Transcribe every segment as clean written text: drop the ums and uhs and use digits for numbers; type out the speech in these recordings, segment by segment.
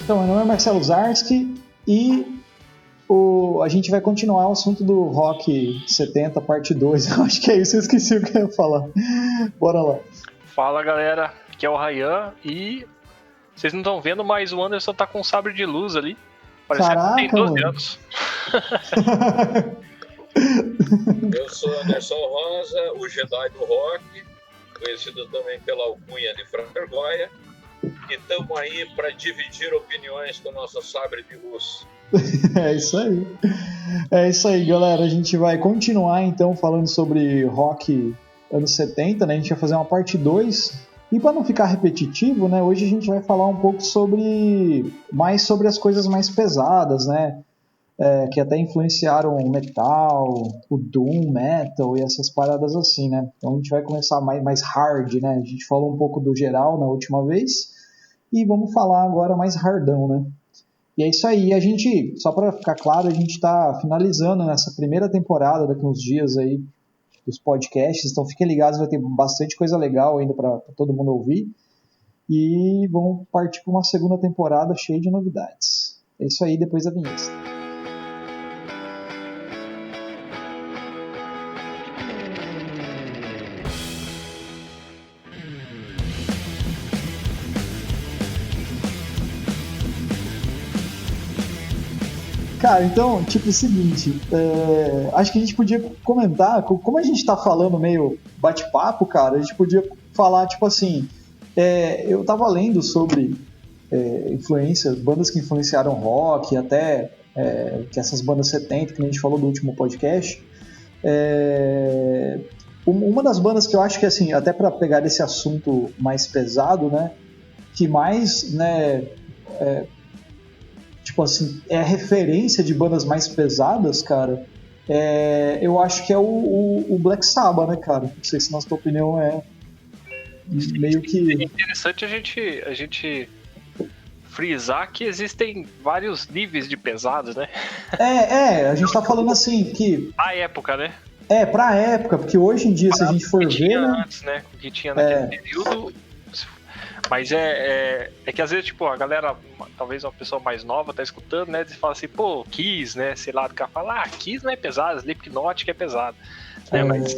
Então, meu nome é Marcelo Zarski e a gente vai continuar o assunto do Rock 70, parte 2. Eu acho que é isso, eu esqueci o que eu ia falar. Bora lá. Fala, galera, aqui é o Ryan e vocês não estão vendo, mas o Anderson tá com um sabre de luz ali. Parece Caraca, que tem 12 mano. anos. Eu sou Anderson Rosa, o Jedi do Rock, conhecido também pela alcunha de Frater Goya, e estamos aí para dividir opiniões com o nosso sabre de luz. É isso aí. É isso aí, galera. A gente vai continuar então falando sobre rock anos 70, né? A gente vai fazer uma parte 2. E para não ficar repetitivo, né? Hoje a gente vai falar um pouco mais sobre as coisas mais pesadas, né? Que até influenciaram o metal, o doom metal e essas paradas assim, né? Então a gente vai começar mais hard, né? A gente falou um pouco do geral na última vez e vamos falar agora mais hardão, né? E é isso aí. A gente, só para ficar claro, a gente está finalizando nessa primeira temporada daqui uns dias aí dos podcasts, então fiquem ligados, vai ter bastante coisa legal ainda para todo mundo ouvir e vamos partir para uma segunda temporada cheia de novidades. É isso aí, depois da vinheta. Cara, então, tipo o seguinte, acho que a gente podia comentar, como a gente tá falando meio bate-papo, cara, a gente podia falar, tipo assim, eu tava lendo sobre bandas que influenciaram rock, até que essas bandas 70, que a gente falou do último podcast, uma das bandas que eu acho que, assim, até para pegar esse assunto mais pesado, né, que mais, né, tipo assim, é a referência de bandas mais pesadas, cara, eu acho que é o Black Sabbath, né, cara? Não sei se na sua opinião é meio que... É interessante a gente frisar que existem vários níveis de pesados, né? A gente tá falando assim, que... A época, né? Pra época, porque hoje em dia, se a gente for ver, né... Antes, né? O que tinha naquele período... Mas é que às vezes, tipo, a galera, talvez uma pessoa mais nova tá escutando, né? E fala assim, pô, Kiss, né? Sei lá, do cara fala, Kiss não é pesado, Slipknot que é pesado. Né? Mas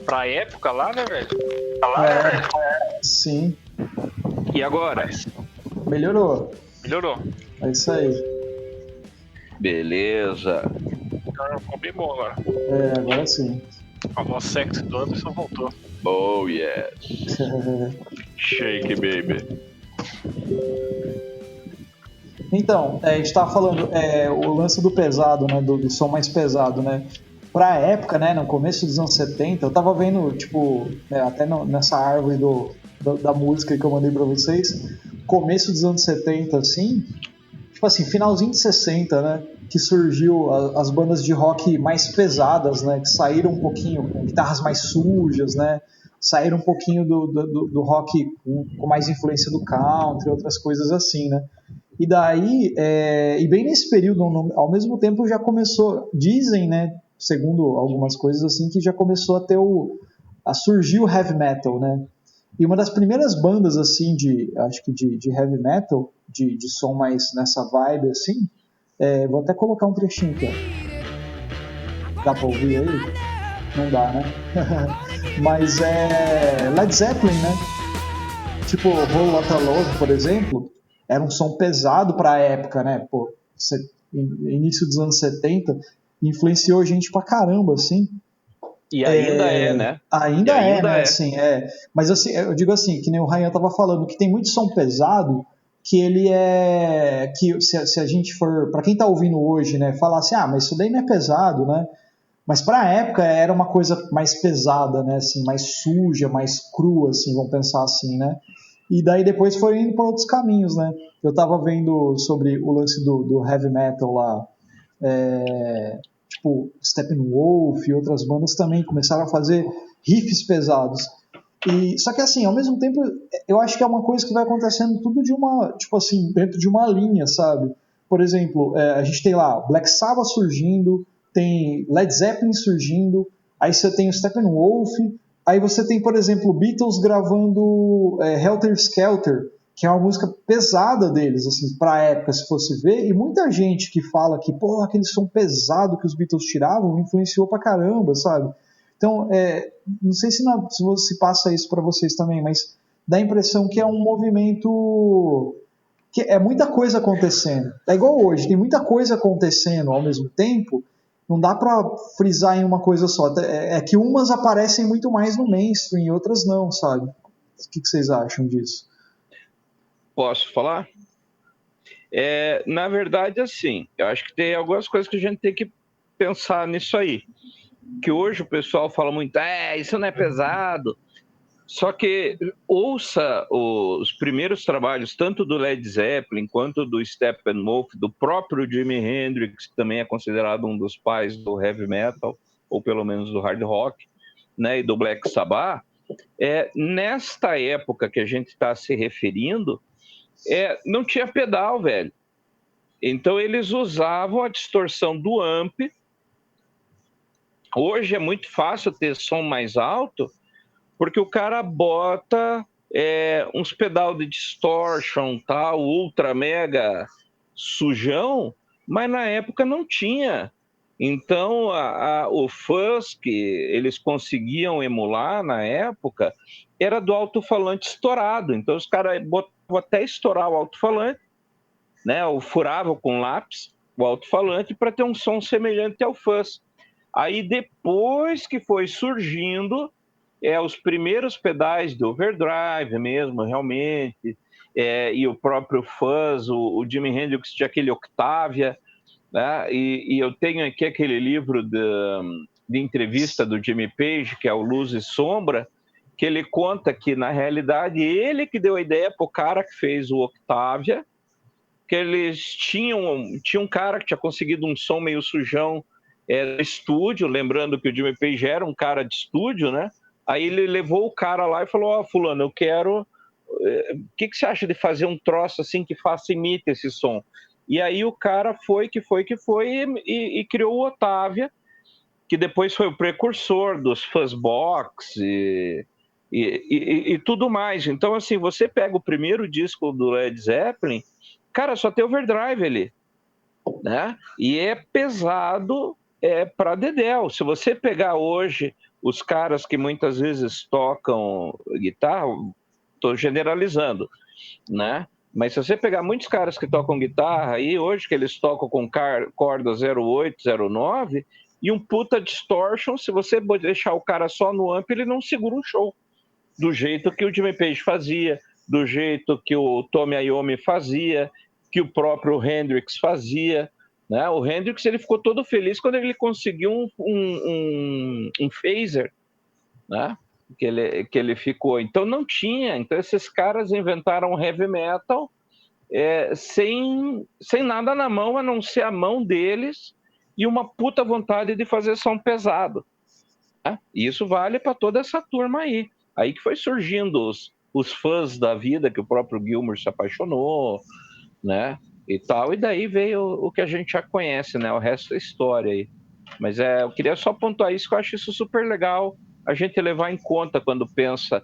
pra época lá, né, velho? Sim. E agora? Melhorou. É isso aí. Beleza. Ficou bem bom agora. Agora sim. A voz sexy do Anderson voltou. Oh, yes. Shake, baby. Então, a gente tava falando o lance do pesado, né, do som mais pesado, né, pra época, né, no começo dos anos 70, eu tava vendo, tipo, até nessa árvore da música que eu mandei pra vocês, começo dos anos 70, assim, tipo assim, finalzinho de 60, né, que surgiu as bandas de rock mais pesadas, né, que saíram um pouquinho com guitarras mais sujas, né, saíram um pouquinho do rock com mais influência do country, outras coisas assim, né. E daí, e bem nesse período, ao mesmo tempo já começou, dizem, né, segundo algumas coisas assim, que já começou a surgir o heavy metal, né. E uma das primeiras bandas, assim, acho que de heavy metal, de som mais nessa vibe, assim, vou até colocar um trechinho aqui, ó. Dá pra ouvir aí? Não dá, né? Mas Led Zeppelin, né? Tipo, Whole Lotta Love, por exemplo, era um som pesado pra época, né? Pô, início dos anos 70, influenciou gente pra caramba, assim. E ainda né? Ainda né? Assim, Mas assim, eu digo assim, que nem o Ryan tava falando, que tem muito som pesado que ele que se a gente for, pra quem tá ouvindo hoje, né, falar assim, mas isso daí não é pesado, né? Mas pra época era uma coisa mais pesada, né, assim, mais suja, mais crua, assim, vamos pensar assim, né? E daí depois foi indo para outros caminhos, né? Eu tava vendo sobre o lance do heavy metal lá, tipo Steppenwolf e outras bandas também começaram a fazer riffs pesados. Só que assim, ao mesmo tempo, eu acho que é uma coisa que vai acontecendo tudo tipo assim, dentro de uma linha, sabe? Por exemplo, a gente tem lá Black Sabbath surgindo, tem Led Zeppelin surgindo, aí você tem o Steppenwolf, aí você tem, por exemplo, Beatles gravando Helter Skelter, que é uma música pesada deles, assim, pra época, se fosse ver, e muita gente que fala que, pô, aquele som pesado que os Beatles tiravam influenciou pra caramba, sabe? Então, não sei se você passa isso pra vocês também, mas dá a impressão que é um movimento que é muita coisa acontecendo. É igual hoje, tem muita coisa acontecendo ao mesmo tempo, não dá pra frisar em uma coisa só. É que umas aparecem muito mais no mainstream e outras não, sabe? O que vocês acham disso? Posso falar? Na verdade, assim, eu acho que tem algumas coisas que a gente tem que pensar nisso aí. Que hoje o pessoal fala muito, isso não é pesado. Só que ouça os primeiros trabalhos, tanto do Led Zeppelin, quanto do Steppenwolf, do próprio Jimi Hendrix, que também é considerado um dos pais do heavy metal, ou pelo menos do hard rock, né, e do Black Sabbath. Nesta época que a gente está se referindo, não tinha pedal, velho. Então eles usavam a distorção do amp. Hoje é muito fácil ter som mais alto, porque o cara bota uns pedal de distortion, tal, ultra mega sujão, mas na época não tinha. Então o fuzz que eles conseguiam emular na época era do alto-falante estourado. Então os caras botavam até estourar o alto-falante, né, ou furavam com lápis o alto-falante para ter um som semelhante ao fuzz. Aí depois que foi surgindo os primeiros pedais do overdrive mesmo, realmente, e o próprio fuzz, o Jimi Hendrix tinha aquele Octavia, né? E eu tenho aqui aquele livro de entrevista do Jimmy Page, que é o Luz e Sombra, que ele conta que, na realidade, ele que deu a ideia para o cara que fez o Octavia, que eles tinha um cara que tinha conseguido um som meio sujão no estúdio, lembrando que o Jimmy Page era um cara de estúdio, né? Aí ele levou o cara lá e falou, fulano, eu quero... O que você acha de fazer um troço assim que imite esse som? E aí o cara foi e criou o Octavia, que depois foi o precursor dos Fuzzbox e tudo mais. Então, assim, você pega o primeiro disco do Led Zeppelin, cara, só tem overdrive ali, né? E é pesado para dedéu. Se você pegar hoje os caras que muitas vezes tocam guitarra, estou generalizando, né? Mas se você pegar muitos caras que tocam guitarra aí hoje, que eles tocam com corda 08, 09, e um puta distortion, se você deixar o cara só no amp, ele não segura um show. Do jeito que o Jimmy Page fazia, do jeito que o Tommy Iommi fazia, que o próprio Hendrix fazia, né? O Hendrix ele ficou todo feliz quando ele conseguiu um phaser, né? Que ele ficou. Então não tinha. Então esses caras inventaram heavy metal sem nada na mão, a não ser a mão deles e uma puta vontade de fazer som pesado. Né? E isso vale para toda essa turma aí. Aí que foi surgindo os fãs da vida, que o próprio Gilmour se apaixonou, né? E tal, e daí veio o que a gente já conhece, né? O resto é história aí. Mas eu queria só pontuar isso, que eu acho isso super legal a gente levar em conta quando pensa,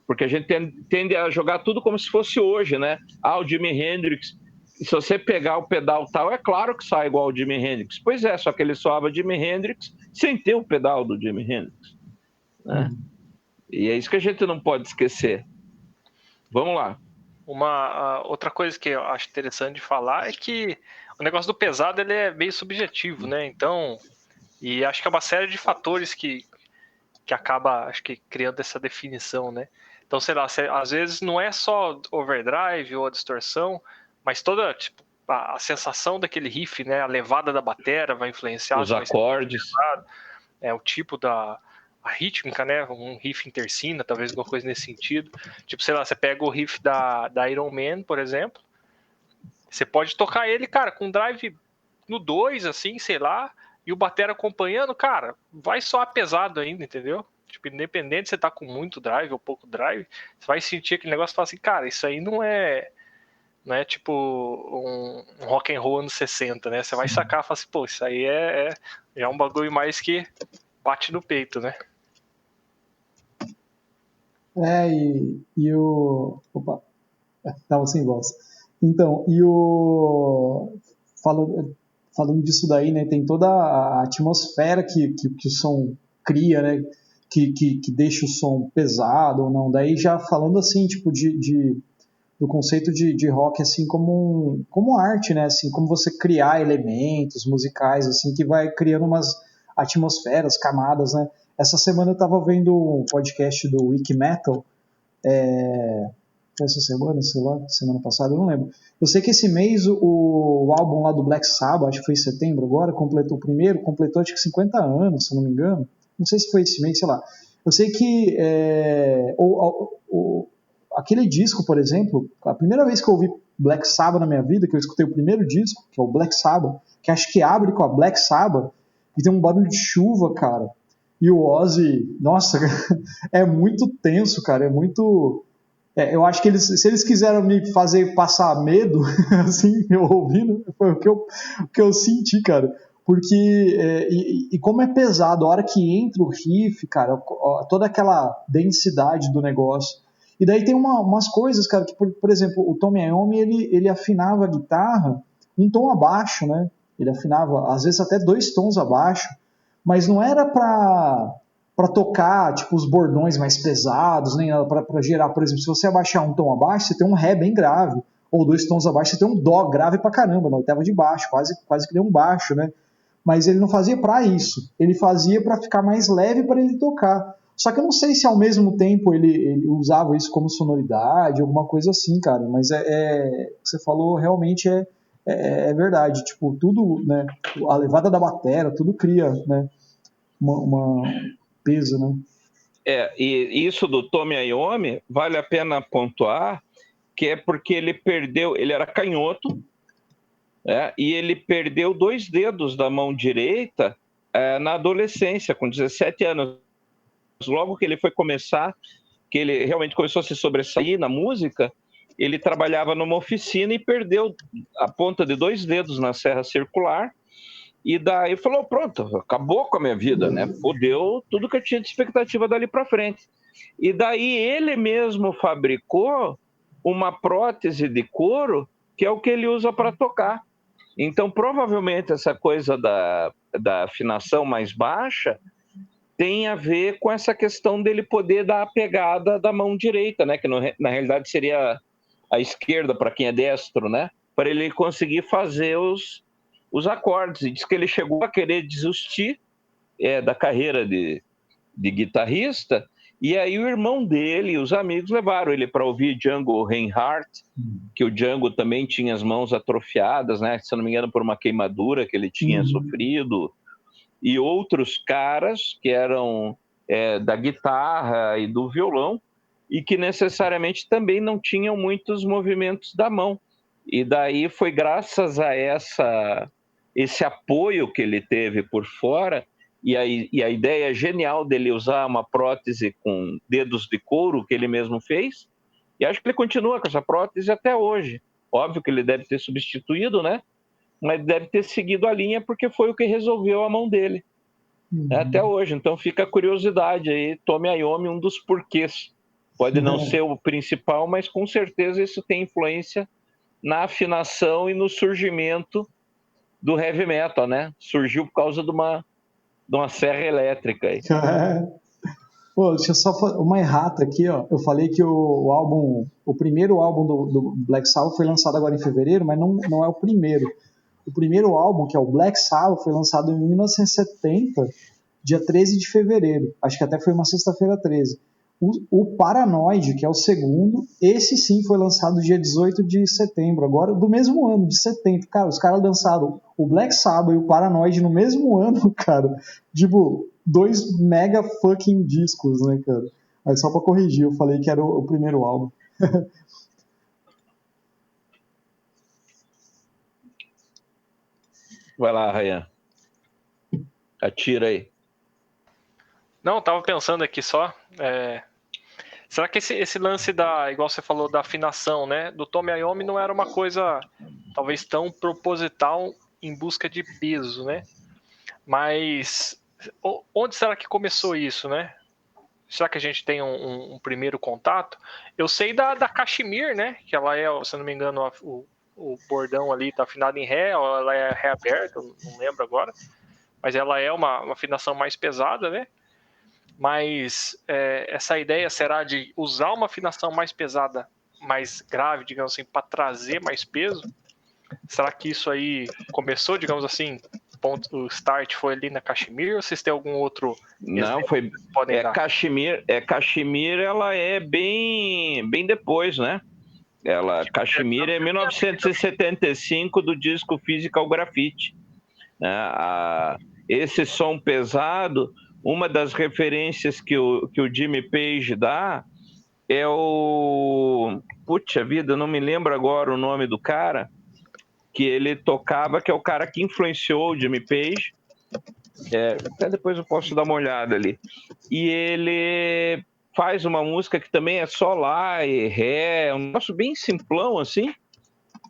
porque a gente tende a jogar tudo como se fosse hoje, né? O Jimi Hendrix, se você pegar o pedal tal, é claro que sai igual ao Jimi Hendrix. Pois é, só que ele soava Jimi Hendrix sem ter o pedal do Jimi Hendrix, né? E é isso que a gente não pode esquecer. Vamos lá. Outra coisa que eu acho interessante de falar é que o negócio do pesado ele é meio subjetivo, né? Então, e acho que é uma série de fatores que acaba, acho que, criando essa definição, né? Então, sei lá, às vezes não é só overdrive ou a distorção, mas toda, tipo, a sensação daquele riff, né? A levada da bateria vai influenciar. Os acordes. O tipo a rítmica, né? Um riff intercina, talvez alguma coisa nesse sentido. Tipo, sei lá, você pega o riff da Iron Man, por exemplo, você pode tocar ele, cara, com drive no 2, assim, sei lá, e o batera acompanhando, cara, vai soar pesado ainda, entendeu? Tipo, independente se você tá com muito drive ou pouco drive, você vai sentir aquele negócio e falar assim, cara, isso aí não é tipo um rock and roll anos 60, né? Você vai sacar e falar assim, pô, isso aí já é um bagulho mais que bate no peito, né? E o... Opa. Tava sem voz. Então, e falando disso daí, né, tem toda a atmosfera que o som cria, né, que deixa o som pesado ou não. Daí já falando assim, tipo, do conceito de rock assim como arte, né, assim, como você criar elementos musicais, assim, que vai criando umas atmosferas, camadas, né. Essa semana eu tava vendo um podcast do Wiki Metal, essa semana, sei lá, semana passada, eu não lembro. Eu sei que esse mês o álbum lá do Black Sabbath, acho que foi em setembro agora, completou acho que 50 anos, se eu não me engano. Não sei se foi esse mês, sei lá. Eu sei que aquele disco, por exemplo, a primeira vez que eu ouvi Black Sabbath na minha vida, que eu escutei o primeiro disco, que é o Black Sabbath, que acho que abre com a Black Sabbath, e tem um barulho de chuva, cara. E o Ozzy, nossa, é muito tenso, cara, é muito... eu acho que se eles quiseram me fazer passar medo, assim, eu ouvindo, foi o que eu senti, cara. Porque, e como é pesado, a hora que entra o riff, cara, toda aquela densidade do negócio. E daí tem umas coisas, cara, que, por exemplo, o Tony Iommi, ele afinava a guitarra um tom abaixo, né? Ele afinava, às vezes, até 2 tons abaixo, mas não era para tocar tipo os bordões mais pesados, nem para gerar, por exemplo, se você abaixar um tom abaixo, você tem um ré bem grave, ou 2 tons abaixo, você tem um dó grave pra caramba, na oitava de baixo, quase que nem um baixo, né? Mas ele não fazia para isso, ele fazia para ficar mais leve para ele tocar. Só que eu não sei se ao mesmo tempo ele usava isso como sonoridade, alguma coisa assim, cara. Mas o que você falou realmente é verdade. Tipo, tudo, né? A levada da bateria, tudo cria, né? Uma peso, né? E isso do Tony Iommi vale a pena pontuar, que é porque ele era canhoto, e ele perdeu 2 dedos da mão direita na adolescência, com 17 anos. Logo que ele foi começar, que ele realmente começou a se sobressair na música, ele trabalhava numa oficina e perdeu a ponta de 2 dedos na serra circular. E daí falou, pronto, acabou com a minha vida, né? Fudeu tudo que eu tinha de expectativa dali para frente. E daí ele mesmo fabricou uma prótese de couro, que é o que ele usa para tocar. Então, provavelmente, essa coisa da afinação mais baixa tem a ver com essa questão dele poder dar a pegada da mão direita, né? Que na realidade seria a esquerda para quem é destro, né? Para ele conseguir fazer os acordes. E diz que ele chegou a querer desistir da carreira de guitarrista, e aí o irmão dele e os amigos levaram ele para ouvir Django Reinhardt, que o Django também tinha as mãos atrofiadas, né? Se eu não me engano, por uma queimadura que ele tinha sofrido, e outros caras que eram da guitarra e do violão, e que necessariamente também não tinham muitos movimentos da mão. E daí foi graças a esse apoio que ele teve por fora, e a ideia genial dele usar uma prótese com dedos de couro que ele mesmo fez, e acho que ele continua com essa prótese até hoje. Óbvio que ele deve ter substituído, né? Mas deve ter seguido a linha porque foi o que resolveu a mão dele. Até hoje. Então fica a curiosidade aí, Tony Iommi, um dos porquês. Pode não ser o principal, mas com certeza isso tem influência na afinação e no surgimento do heavy metal, né? Surgiu por causa de uma serra elétrica aí. Pô, deixa eu só uma errata aqui, ó. Eu falei que o primeiro álbum do Black Sabbath foi lançado agora em fevereiro, mas não é o primeiro. O primeiro álbum, que é o Black Sabbath, foi lançado em 1970, dia 13 de fevereiro. Acho que até foi uma sexta-feira 13. O Paranoid, que é o segundo, esse sim foi lançado dia 18 de setembro, agora do mesmo ano, de 70. Cara, os caras lançaram o Black Sabbath e o Paranoid no mesmo ano, cara. Tipo, 2 mega fucking discos, né, cara? Aí só pra corrigir, eu falei que era o primeiro álbum. Vai lá, Ryan. Atira aí. Não, tava pensando aqui só. Será que esse lance igual você falou, da afinação, né? Do Tony Iommi não era uma coisa talvez tão proposital em busca de peso, né? Mas onde será que começou isso, né? será que a gente tem um primeiro contato? Eu sei da Cachemir, né? Que ela é, se eu não me engano, o bordão ali tá afinado em Ré, ou ela é Ré aberta, não lembro agora. Mas ela é uma afinação mais pesada, né? Mas essa ideia será de usar uma afinação mais pesada, mais grave, digamos assim, para trazer mais peso? Será que isso aí começou, digamos assim, o start foi ali na Cachemir, ou vocês têm algum outro Não, foi. que vocês podem dar? Cachemir, ela é bem depois, né? Cachemir é 1975 do disco Physical Graffiti. Né? Esse som pesado, uma das referências que o Jimmy Page dá é o... Puxa vida, eu não me lembro agora o nome do cara que ele tocava, que é o cara que influenciou o Jimmy Page. Até depois eu posso dar uma olhada ali. E ele faz uma música que também é só lá e ré, um negócio bem simplão assim,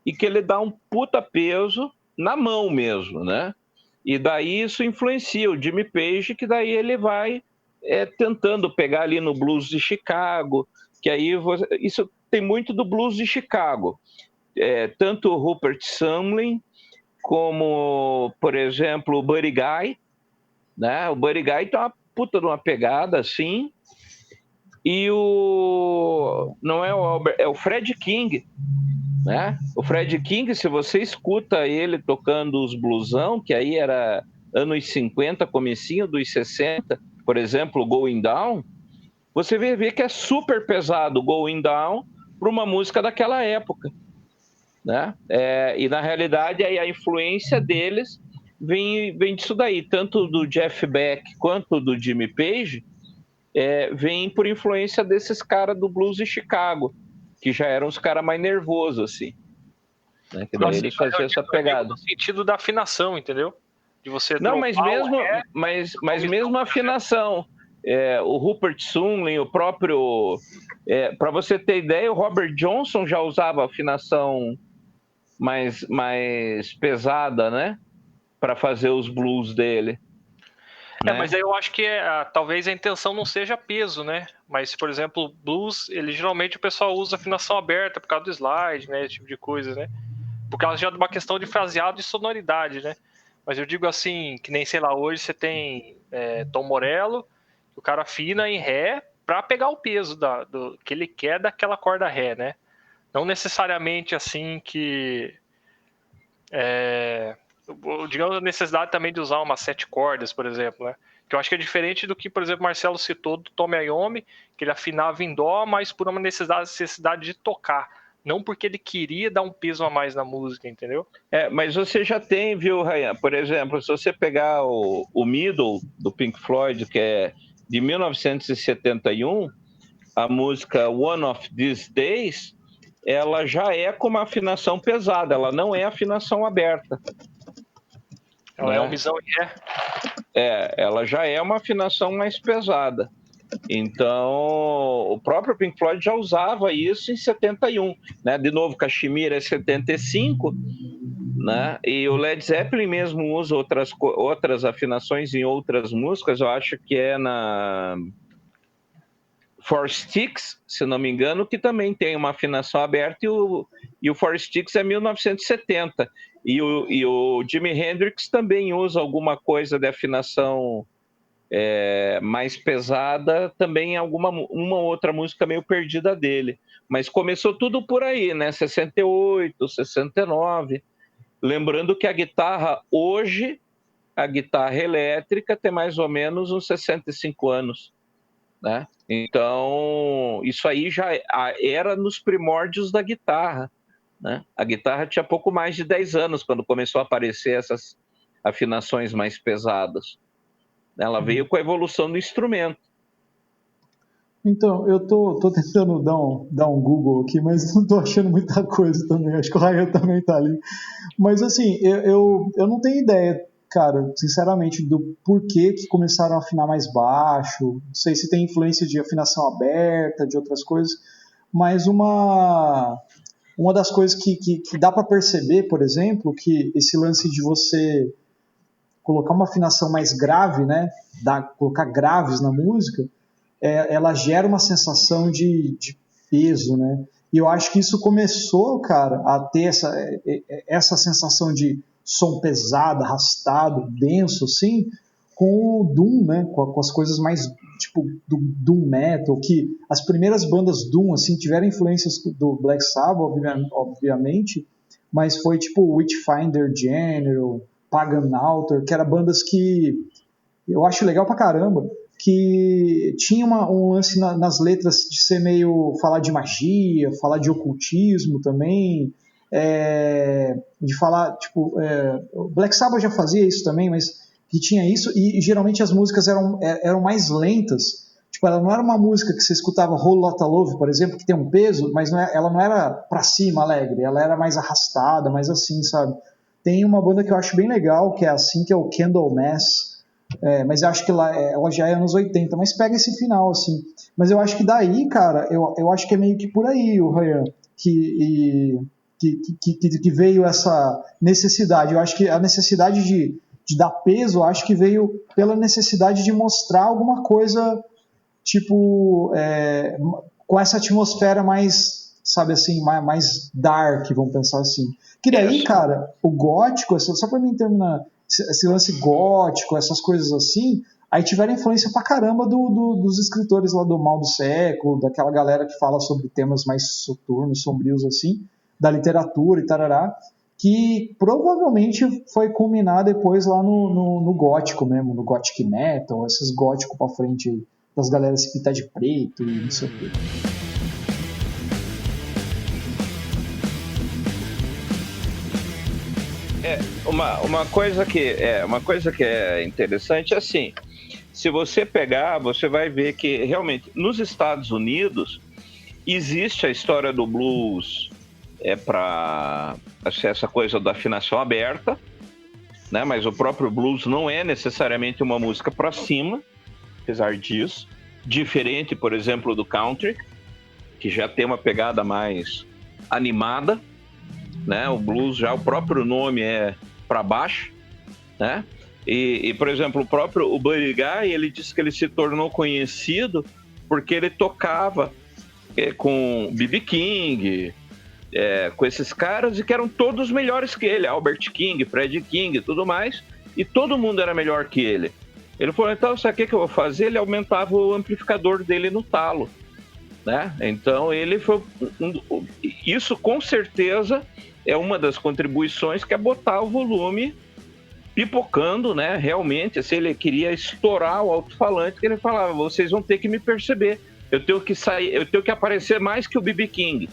e que ele dá um puta peso na mão mesmo, né? E daí isso influencia o Jimmy Page, que daí ele vai tentando pegar ali no blues de Chicago, que aí isso tem muito do blues de Chicago. Tanto o Rupert Sumlin como, por exemplo, o Buddy Guy, né? O Buddy Guy tem uma puta de uma pegada assim, e não é o Albert, é o Fred King, né? O Fred King, se você escuta ele tocando os blusão, que aí era anos 50, comecinho dos 60, por exemplo, Going Down, você vê que é super pesado Going Down para uma música daquela época, né? E na realidade aí a influência deles vem disso daí, tanto do Jeff Beck quanto do Jimmy Page, vem por influência desses caras do blues de Chicago, que já eram os caras mais nervosos, assim. Né? Que daí eles faziam essa pegada. No sentido da afinação, entendeu? De você não, mas mesmo a afinação. O Rupert Sumlin, o próprio... para você ter ideia, o Robert Johnson já usava afinação mais pesada, né? Para fazer os blues dele. Né? Mas aí eu acho que talvez a intenção não seja peso, né? Mas, por exemplo, blues, geralmente o pessoal usa afinação aberta por causa do slide, né? Esse tipo de coisa, né? Porque ela já é uma questão de fraseado e sonoridade, né? Mas eu digo assim, que nem, sei lá, hoje você tem Tom Morello, o cara afina em Ré para pegar o peso do que ele quer daquela corda Ré, né? Não necessariamente assim que... digamos, a necessidade também de usar umas 7 cordas, por exemplo, né? Que eu acho que é diferente do que, por exemplo, Marcelo citou do Tony Iommi, que ele afinava em dó, mas por uma necessidade de tocar, não porque ele queria dar um peso a mais na música, entendeu? Mas você já tem, viu, Ryan? Por exemplo, se você pegar o Middle do Pink Floyd, que é de 1971, a música One of These Days, ela já é com uma afinação pesada, ela não é afinação aberta. Ela é um misão em Ré. Ela já é uma afinação mais pesada. Então, o próprio Pink Floyd já usava isso em 71. Né? De novo, Cachemir é 75, né? E o Led Zeppelin mesmo usa outras afinações em outras músicas. Eu acho que é na Four Sticks, se não me engano, que também tem uma afinação aberta, e o Four Sticks é 1970. E o Jimi Hendrix também usa alguma coisa de afinação mais pesada, também em uma outra música meio perdida dele. Mas começou tudo por aí, né? 68, 69. Lembrando que a guitarra hoje, a guitarra elétrica, tem mais ou menos uns 65 anos. Né? Então, isso aí já era nos primórdios da guitarra. Né? A guitarra tinha pouco mais de 10 anos quando começou a aparecer essas afinações mais pesadas. Ela veio com a evolução do instrumento. Então, eu tô tentando dar um Google aqui, mas não tô achando muita coisa também. Acho que o Ryan também tá ali. Mas assim, eu não tenho ideia, cara, sinceramente, do porquê que começaram a afinar mais baixo. Não sei se tem influência de afinação aberta, de outras coisas. Mas uma das coisas que dá para perceber, por exemplo, que esse lance de você colocar uma afinação mais grave, né, colocar graves na música, ela gera uma sensação de peso, né? E eu acho que isso começou, cara, a ter essa sensação de som pesado, arrastado, denso, assim, com o Doom, né? Com as coisas mais, tipo, do Doom Metal, que as primeiras bandas Doom, assim, tiveram influências do Black Sabbath, obviamente, mas foi, tipo, Witchfinder General, Pagan Altar, que eram bandas que eu acho legal pra caramba, que tinha um lance nas letras de ser meio falar de magia, falar de ocultismo também, de falar, tipo, o Black Sabbath já fazia isso também, mas que tinha isso, e geralmente as músicas eram mais lentas, tipo, ela não era uma música que você escutava Whole Lotta Love, por exemplo, que tem um peso, mas ela não era pra cima alegre, ela era mais arrastada, mais assim, sabe? Tem uma banda que eu acho bem legal, que é assim, que é o Candlemass, mas eu acho que ela já é anos 80, mas pega esse final, assim. Mas eu acho que daí, cara, eu acho que é meio que por aí, o Ryan, que veio essa necessidade. Eu acho que a necessidade de dar peso, eu acho que veio pela necessidade de mostrar alguma coisa, tipo, com essa atmosfera mais, sabe assim, mais dark, vamos pensar assim. Que daí, cara, o gótico, só pra mim terminar, esse lance gótico, essas coisas assim, aí tiveram influência pra caramba dos escritores lá do Mal do Século, daquela galera que fala sobre temas mais soturnos, sombrios assim, da literatura e tarará, que provavelmente foi culminar depois lá no gótico mesmo, no gothic metal, esses góticos pra frente aí, das galeras se pintar de preto e não sei o quê. Uma coisa que é interessante é assim, se você pegar, você vai ver que realmente nos Estados Unidos existe a história do blues para essa coisa da afinação aberta, né? Mas o próprio blues não é necessariamente uma música para cima, apesar disso, diferente, por exemplo, do country, que já tem uma pegada mais animada, né? O blues, já o próprio nome é para baixo, né? E, por exemplo, o Buddy Guy, ele disse que ele se tornou conhecido porque ele tocava com B.B. King, com esses caras, e que eram todos melhores que ele, Albert King, Freddie King, tudo mais, e todo mundo era melhor que ele. Ele falou, então, sabe o que eu vou fazer? Ele aumentava o amplificador dele no talo, né? Então, ele foi... Isso, com certeza, é uma das contribuições, que é botar o volume pipocando, né? Realmente, assim, ele queria estourar o alto-falante, que ele falava, vocês vão ter que me perceber, eu tenho que sair, eu tenho que aparecer mais que o B.B. King.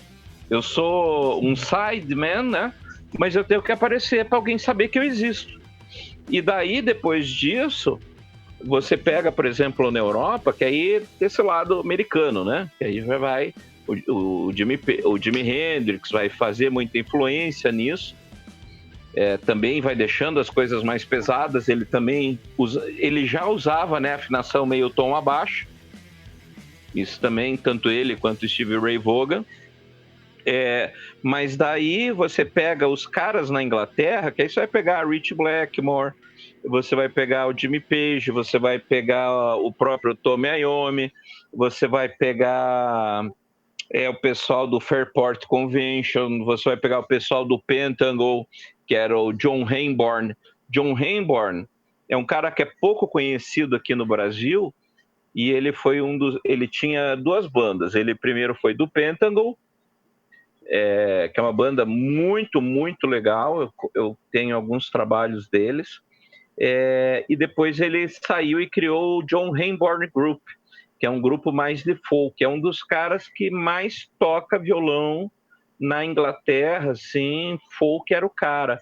Eu sou um sideman, né? Mas eu tenho que aparecer para alguém saber que eu existo. E daí, depois disso, você pega, por exemplo, na Europa, que aí desse lado americano, né? Que aí já vai o Jimi Hendrix vai fazer muita influência nisso. Também vai deixando as coisas mais pesadas. Ele também ele já usava, né, afinação meio tom abaixo. Isso também, tanto ele quanto Stevie Ray Vaughan. Mas daí você pega os caras na Inglaterra, que aí você vai pegar a Rich Blackmore, você vai pegar o Jimmy Page, você vai pegar o próprio Tommy Iommi, você vai pegar o pessoal do Fairport Convention, você vai pegar o pessoal do Pentagon, que era o John Hainborn. John Hainborn é um cara que é pouco conhecido aqui no Brasil, e ele foi ele tinha duas bandas. Ele primeiro foi do Pentagon, que é uma banda muito, muito legal. Eu tenho alguns trabalhos deles. E depois ele saiu e criou o John Hainborn Group, que é um grupo mais de folk, é um dos caras que mais toca violão na Inglaterra, assim, folk era o cara.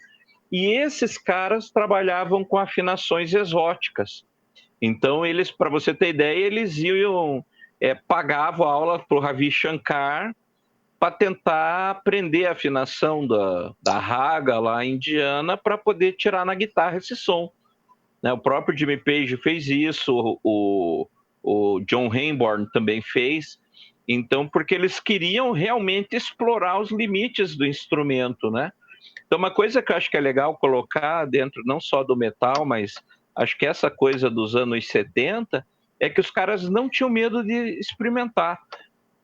E esses caras trabalhavam com afinações exóticas. Então, eles, para você ter ideia, eles iam, pagavam aula para o Ravi Shankar para tentar aprender a afinação da raga lá indiana para poder tirar na guitarra esse som. Né? O próprio Jimmy Page fez isso, o John Hainborn também fez. Então, porque eles queriam realmente explorar os limites do instrumento, né? Então, uma coisa que eu acho que é legal colocar dentro não só do metal, mas acho que essa coisa dos anos 70 é que os caras não tinham medo de experimentar.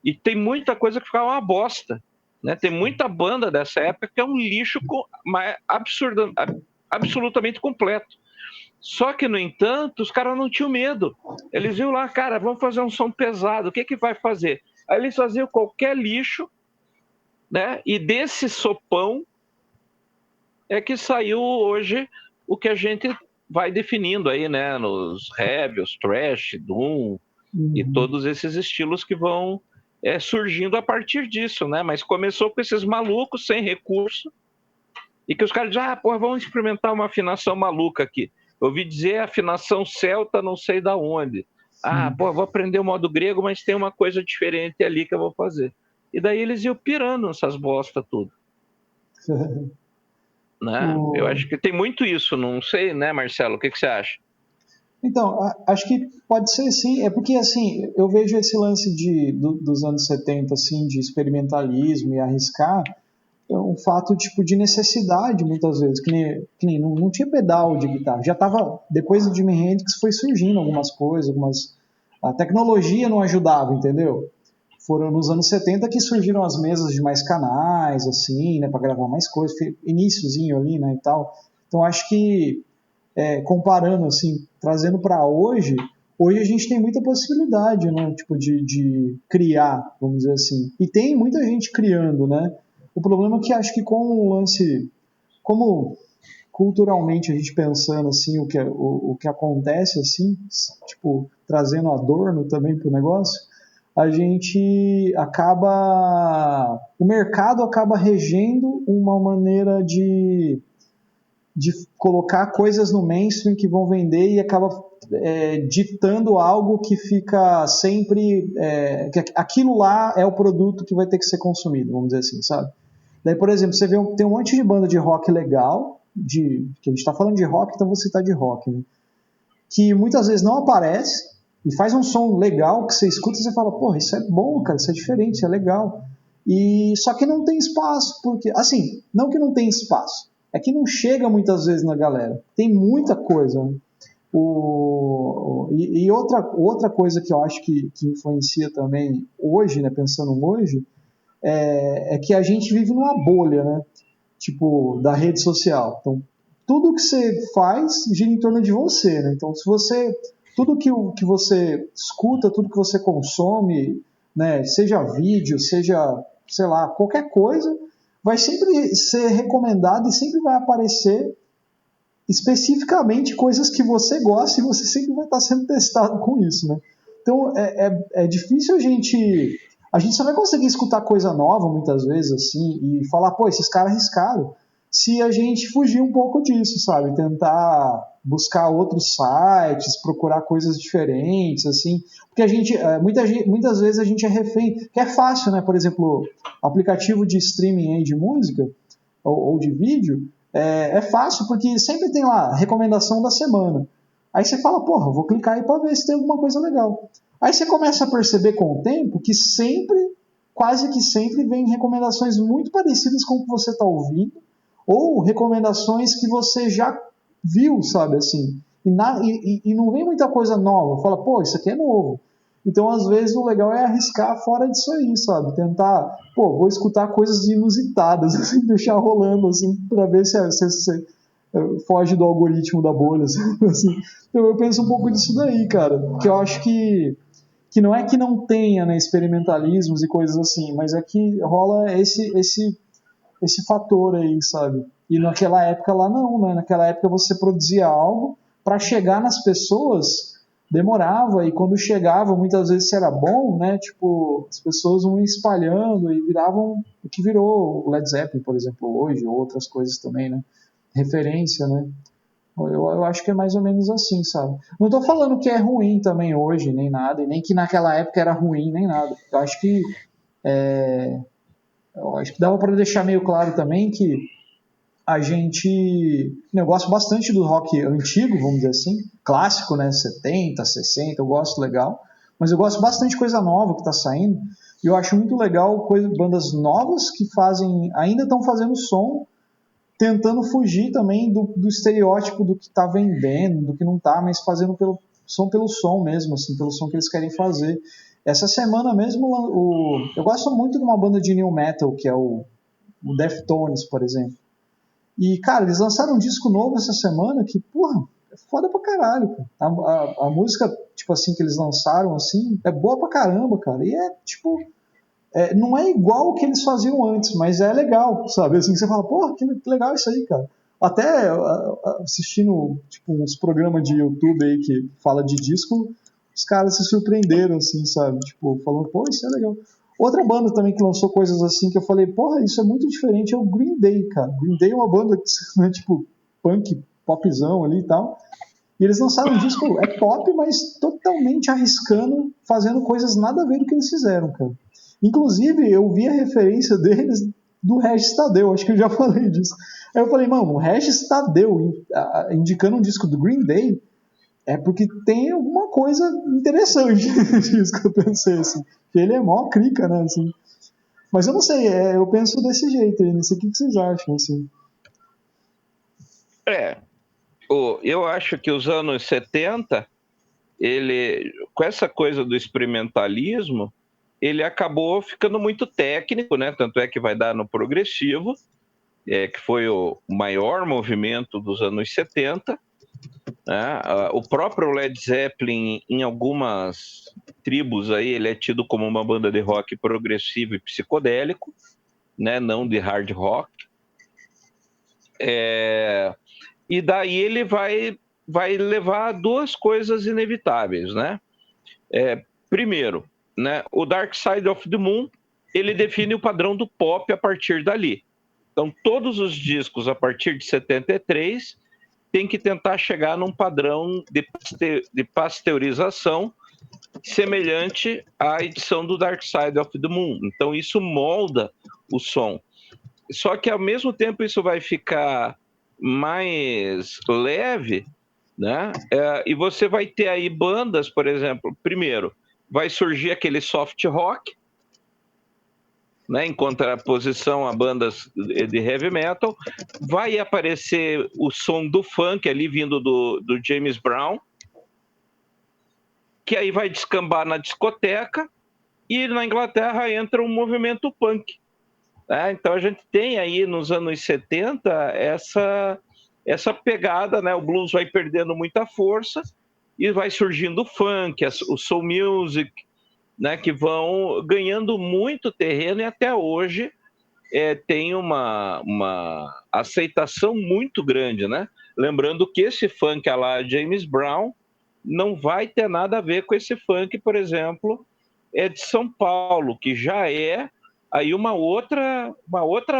E tem muita coisa que ficava uma bosta, né? Tem muita banda dessa época que é um lixo absolutamente completo. Só que, no entanto, os caras não tinham medo. Eles iam lá, cara, vamos fazer um som pesado, o que vai fazer? Aí eles faziam qualquer lixo, né? E desse sopão é que saiu hoje o que a gente vai definindo aí, né? Nos heavy, os thrash, doom e todos esses estilos que vão surgindo a partir disso, né? Mas começou com esses malucos sem recurso e que os caras dizem, vamos experimentar uma afinação maluca aqui. Eu ouvi dizer afinação celta, não sei da onde. Vou aprender o modo grego, mas tem uma coisa diferente ali que eu vou fazer. E daí eles iam pirando nessas bosta tudo. Né? Eu acho que tem muito isso, não sei, né, Marcelo? O que você acha? Então, acho que pode ser sim. É porque, assim, eu vejo esse lance dos anos 70, assim, de experimentalismo e arriscar, é um fato tipo de necessidade muitas vezes, que nem não tinha pedal de guitarra, já estava, depois do Jimi Hendrix foi surgindo algumas coisas, a tecnologia não ajudava, entendeu? Foram nos anos 70 que surgiram as mesas de mais canais, assim, né, para gravar mais coisas, iniciozinho ali, né, e tal. Então acho que comparando, assim, trazendo para hoje a gente tem muita possibilidade, né, tipo de criar, vamos dizer assim, e tem muita gente criando, né. O problema é que acho que com o lance, como culturalmente a gente pensando assim, o que acontece assim, tipo, trazendo adorno também pro negócio, a gente o mercado acaba regendo uma maneira de colocar coisas no mainstream que vão vender e acaba ditando algo que fica sempre, que aquilo lá é o produto que vai ter que ser consumido, vamos dizer assim, sabe? Daí, por exemplo, você vê tem um monte de banda de rock legal, que a gente está falando de rock, então vou citar de rock, né? Que muitas vezes não aparece e faz um som legal que você escuta e você fala, porra, isso é bom, cara, isso é diferente, isso é legal. Só que não tem espaço, porque, assim, não que não tem espaço, é que não chega muitas vezes na galera. Tem muita coisa, né? Outra coisa que eu acho que influencia também hoje, né, pensando hoje, é que a gente vive numa bolha, né? Tipo, da rede social. Então, tudo que você faz gira em torno de você, né? Então, tudo que você escuta, tudo que você consome, né, seja vídeo, seja, sei lá, qualquer coisa, vai sempre ser recomendado e sempre vai aparecer especificamente coisas que você gosta e você sempre vai estar sendo testado com isso, né? Então, é difícil a gente só vai conseguir escutar coisa nova muitas vezes assim e falar, pô, esses caras arriscaram, se a gente fugir um pouco disso, sabe? Tentar buscar outros sites, procurar coisas diferentes, assim, porque muitas vezes a gente é refém, que é fácil, né? Por exemplo, aplicativo de streaming aí de música ou de vídeo, é fácil porque sempre tem lá recomendação da semana. Aí você fala, porra, vou clicar aí para ver se tem alguma coisa legal. Aí você começa a perceber com o tempo que quase que sempre, vem recomendações muito parecidas com o que você está ouvindo, ou recomendações que você já viu, sabe, assim. E não vem muita coisa nova. Fala, pô, isso aqui é novo. Então, às vezes, o legal é arriscar fora disso aí, sabe? Tentar, pô, vou escutar coisas inusitadas, assim, deixar rolando, assim, para ver se foge do algoritmo da bolha, assim. Então, eu penso um pouco disso daí, cara. Porque eu acho que não é que não tenha, né, experimentalismos e coisas assim, mas é que rola esse fator aí, sabe? E naquela época lá não, né? Naquela época você produzia algo para chegar nas pessoas, demorava, e quando chegava, muitas vezes se era bom, né? Tipo, as pessoas vão espalhando e viravam o que virou o Led Zeppelin, por exemplo, hoje, ou outras coisas também, né? Referência, né? Eu acho que é mais ou menos assim, sabe? Não tô falando que é ruim também hoje, nem nada, e nem que naquela época era ruim, nem nada. Eu acho que dava para deixar meio claro também que eu gosto bastante do rock antigo, vamos dizer assim, clássico, né? 70, 60, eu gosto legal, mas eu gosto bastante de coisa nova que tá saindo, e eu acho muito legal bandas novas que ainda estão fazendo som, tentando fugir também do estereótipo do que tá vendendo, do que não tá, mas fazendo som pelo som mesmo, assim, pelo som que eles querem fazer. Essa semana mesmo, eu gosto muito de uma banda de new metal, que é o Deftones, por exemplo. E, cara, eles lançaram um disco novo essa semana que, porra, é foda pra caralho, cara. A música, tipo assim, que eles lançaram, assim, é boa pra caramba, cara. E é, tipo, não é igual o que eles faziam antes, mas é legal, sabe? Assim, você fala, porra, que legal isso aí, cara. Até assistindo, tipo, uns programas de YouTube aí que fala de disco, os caras se surpreenderam, assim, sabe? Tipo, falando, pô, isso é legal. Outra banda também que lançou coisas assim que eu falei, porra, isso é muito diferente, é o Green Day, cara. Green Day é uma banda, né, tipo, punk, popzão ali e tal. E eles lançaram um disco, é pop, mas totalmente arriscando, fazendo coisas nada a ver do que eles fizeram, cara. Inclusive, eu vi a referência deles do Regis Tadeu, acho que eu já falei disso. Aí eu falei, mano, o Regis Tadeu indicando um disco do Green Day é porque tem alguma coisa interessante nisso que eu pensei, assim. Que ele é mó crica, né, assim. Mas eu não sei, eu penso desse jeito aí, não sei o que vocês acham, assim. Eu acho que os anos 70, com essa coisa do experimentalismo, ele acabou ficando muito técnico, né? Tanto é que vai dar no progressivo, que foi o maior movimento dos anos 70. Né? O próprio Led Zeppelin, em algumas tribos aí, ele é tido como uma banda de rock progressivo e psicodélico, né? Não de hard rock. E daí ele vai levar a duas coisas inevitáveis, né? Primeiro, né, o Dark Side of the Moon, ele define o padrão do pop a partir dali. Então, todos os discos a partir de 73 tem que tentar chegar num padrão de pasteurização semelhante à edição do Dark Side of the Moon. Então, isso molda o som. Só que, ao mesmo tempo, isso vai ficar mais leve, né? E você vai ter aí bandas, por exemplo, primeiro, vai surgir aquele soft rock, né, em contraposição a bandas de heavy metal, vai aparecer o som do funk ali vindo do James Brown, que aí vai descambar na discoteca, e na Inglaterra entra um movimento punk. Então a gente tem aí nos anos 70 essa pegada, né? O blues vai perdendo muita força e vai surgindo o funk, o soul music, né? Que vão ganhando muito terreno e até hoje tem uma aceitação muito grande, né? Lembrando que esse funk lá James Brown não vai ter nada a ver com esse funk, por exemplo, de São Paulo, que já é aí uma outra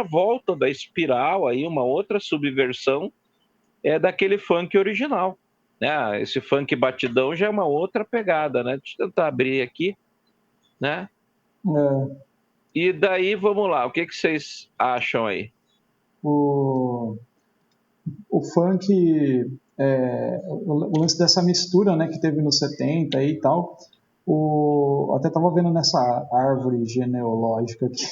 volta da espiral, aí uma outra subversão daquele funk original, né? Esse funk batidão já é uma outra pegada, né? Deixa eu tentar abrir aqui, né? E daí, vamos lá, o que vocês acham aí? O funk, o lance dessa mistura, né, que teve nos 70 e tal, até tava vendo nessa árvore genealógica aqui,